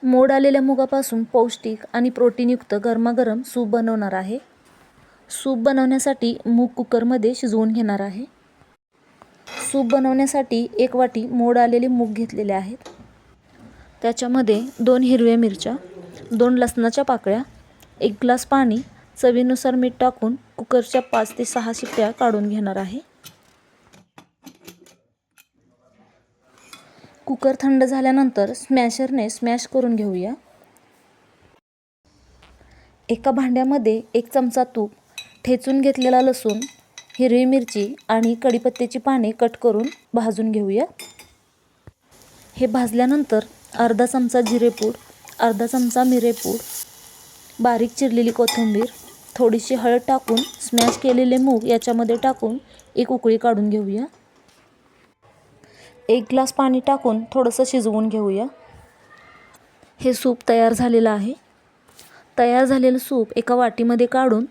मोड आलेल्या मुगापासून पौष्टिक आणि प्रोटीनयुक्त गरमागरम सूप बनवणार आहे. सूप बनवण्यासाठी मूग कुकरमध्ये शिजवून घेणार आहे. सूप बनवण्यासाठी 1 वाटी मोड आलेले मूग घेतलेले आहेत. त्याच्यामध्ये 2 हिरव्या मिरच्या, 2 लसणाच्या पाकळ्या, 1 ग्लास पाणी, चवीनुसार मीठ टाकून कुकरच्या 5 ते 6 शिट्ट्या काढून घेणार आहे. कुकर थंड झाल्यानंतर स्मॅशरने स्मॅश करून घेऊया. एका भांड्यामध्ये 1 चमचा तूप, ठेचून घेतलेला लसूण, हिरवी मिरची आणि कढीपत्त्याची पाने कट करून भाजून घेऊया. हे भाजल्यानंतर अर्धा चमचा जिरेपूड, अर्धा चमचा मिरेपूड, बारीक चिरलेली कोथिंबीर, थोडीशी हळद टाकून स्मॅश केलेले मूग याच्यामध्ये टाकून 1 उकळी काढून घेऊया. 1 ग्लास पाणी टाकून थोडंसं शिजवून घेऊया. हे सूप तयार झालेलं आहे. तयार झालेलं सूप एका वाटीमध्ये काढून